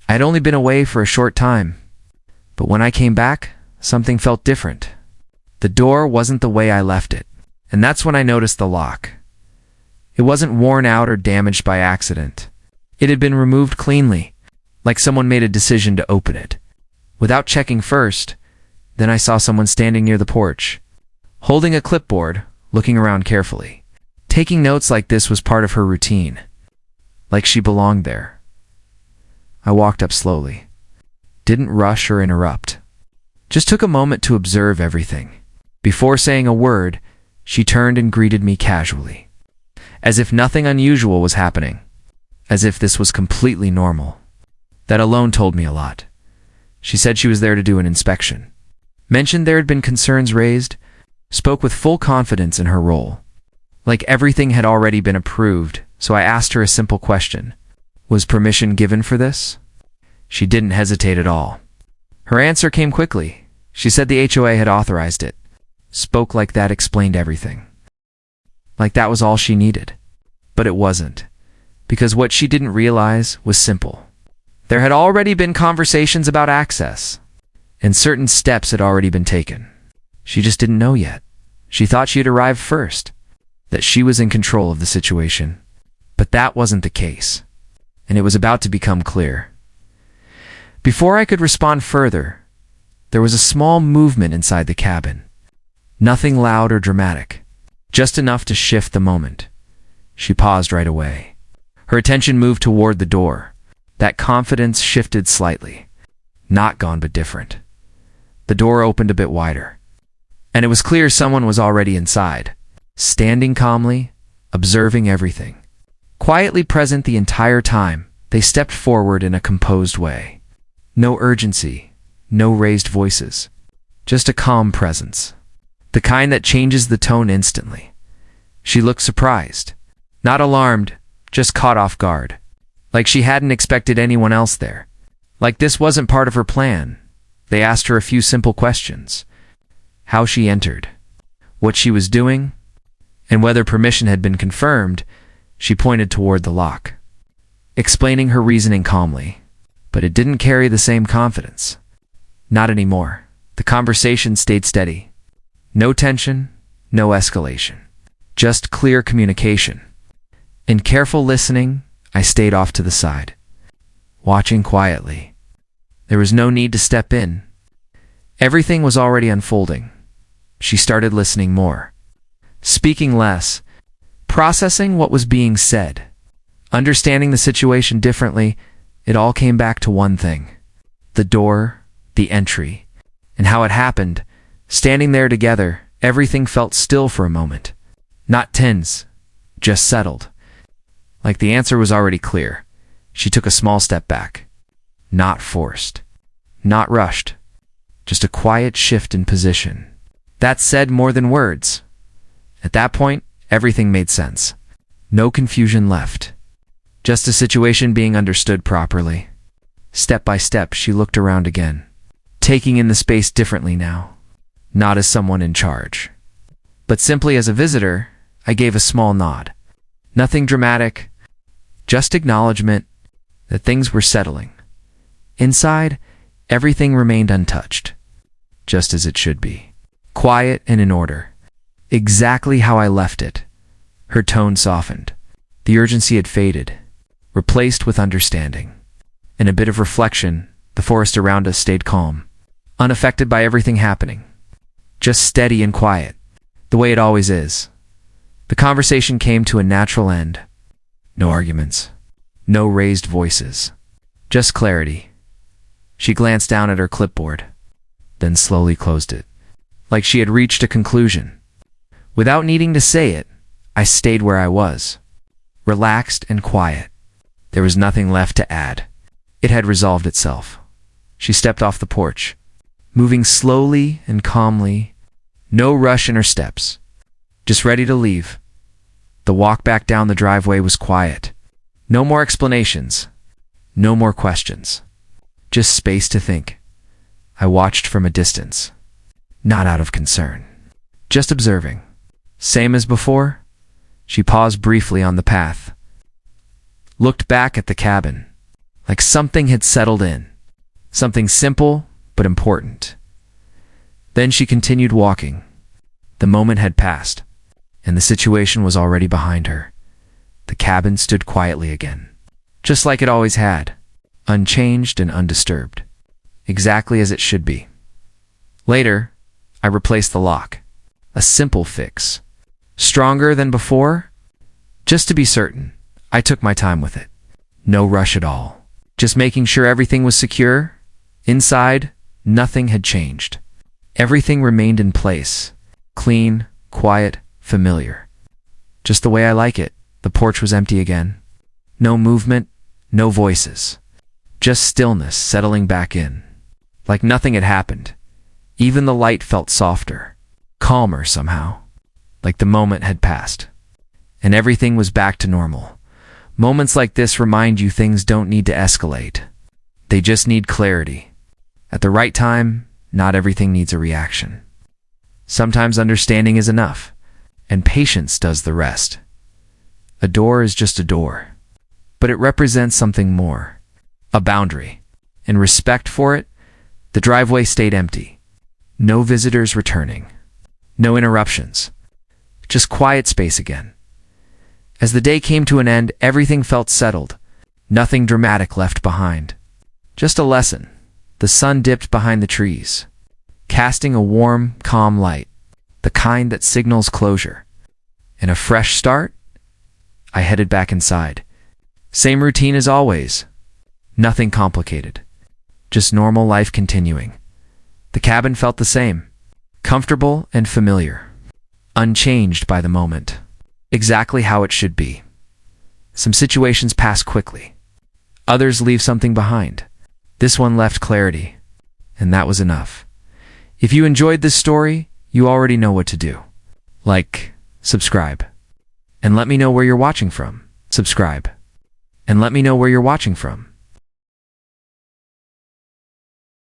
I had only been away for a short time, but when I came back, something felt different. The door wasn't the way I left it, and that's when I noticed the lock. It wasn't worn out or damaged by accident. It had been removed cleanly, like someone made a decision to open it. Without checking first, then I saw someone standing near the porch, holding a clipboard, looking around carefully. Taking notes like this was part of her routine, like she belonged there. I walked up slowly, didn't rush or interrupt, just took a moment to observe everything. Before saying a word, she turned and greeted me casually, as if nothing unusual was happening, as if this was completely normal. That alone told me a lot. She said she was there to do an inspection, mentioned there had been concerns raised, spoke with full confidence in her role. Like everything had already been approved, so I asked her a simple question. Was permission given for this? She didn't hesitate at all. Her answer came quickly. She said the HOA had authorized it. Spoke like that explained everything. Like that was all she needed. But it wasn't, because what she didn't realize was simple. There had already been conversations about access, and certain steps had already been taken. She just didn't know yet. She thought she had arrived first, that she was in control of the situation. But that wasn't the case, and it was about to become clear. Before I could respond further, there was a small movement inside the cabin. Nothing loud or dramatic, just enough to shift the moment. She paused right away. Her attention moved toward the door. That confidence shifted slightly. Not gone, but different. The door opened a bit wider, and it was clear someone was already inside, standing calmly, observing everything. Quietly present the entire time, they stepped forward in a composed way. No urgency, no raised voices, just a calm presence. The kind that changes the tone instantly. She looked surprised, not alarmed, just caught off guard. Like she hadn't expected anyone else there. Like this wasn't part of her plan. They asked her a few simple questions. How she entered, what she was doing, and whether permission had been confirmed. She pointed toward the lock, explaining her reasoning calmly, but it didn't carry the same confidence. Not anymore. The conversation stayed steady. No tension, no escalation. Just clear communication. In careful listening, I stayed off to the side, watching quietly. There was no need to step in. Everything was already unfolding. She started listening more, speaking less, processing what was being said, understanding the situation differently. It all came back to one thing: the door, the entry, and how it happened. Standing there together, everything felt still for a moment. Not tense, just settled. Like the answer was already clear. She took a small step back. Not forced, not rushed, just a quiet shift in position. That said more than words. At that point, everything made sense. No confusion left. Just a situation being understood properly. Step by step, she looked around again, taking in the space differently now. Not as someone in charge, but simply as a visitor. I gave a small nod. Nothing dramatic, just acknowledgement that things were settling. Inside, everything remained untouched, just as it should be. Quiet and in order. Exactly how I left it. Her tone softened. The urgency had faded, replaced with understanding. In a bit of reflection, the forest around us stayed calm, unaffected by everything happening. Just steady and quiet, the way it always is. The conversation came to a natural end. No arguments, no raised voices, just clarity. She glanced down at her clipboard, then slowly closed it, like she had reached a conclusion. Without needing to say it, I stayed where I was, relaxed and quiet. There was nothing left to add. It had resolved itself. She stepped off the porch, moving slowly and calmly, no rush in her steps, just ready to leave. The walk back down the driveway was quiet. No more explanations, no more questions, just space to think. I watched from a distance, not out of concern, just observing. Same as before? She paused briefly on the path, looked back at the cabin, like something had settled in. Something simple, but important. Then she continued walking. The moment had passed, and the situation was already behind her. The cabin stood quietly again, just like it always had, unchanged and undisturbed, exactly as it should be. Later, I replaced the lock. A simple fix. Stronger than before? Just to be certain, I took my time with it. No rush at all. Just making sure everything was secure. Inside, nothing had changed. Everything remained in place. Clean, quiet, familiar. Just the way I like it. The porch was empty again. No movement, no voices. Just stillness settling back in. Like nothing had happened. Even the light felt softer, calmer somehow. Like the moment had passed. And everything was back to normal. Moments like this remind you things don't need to escalate. They just need clarity. At the right time, not everything needs a reaction. Sometimes understanding is enough, and patience does the rest. A door is just a door, but it represents something more. A boundary. In respect for it, the driveway stayed empty. No visitors returning. No interruptions. Just quiet space again. As the day came to an end, everything felt settled. Nothing dramatic left behind. Just a lesson. The sun dipped behind the trees, casting a warm, calm light, the kind that signals closure. And a fresh start? I headed back inside. Same routine as always. Nothing complicated. Just normal life continuing. The cabin felt the same. Comfortable and familiar. Unchanged by the moment. Exactly how it should be. Some situations pass quickly. Others leave something behind. This one left clarity, and that was enough. If you enjoyed this story, you already know what to do. Like, subscribe, and let me know where you're watching from. Subscribe, and let me know where you're watching from.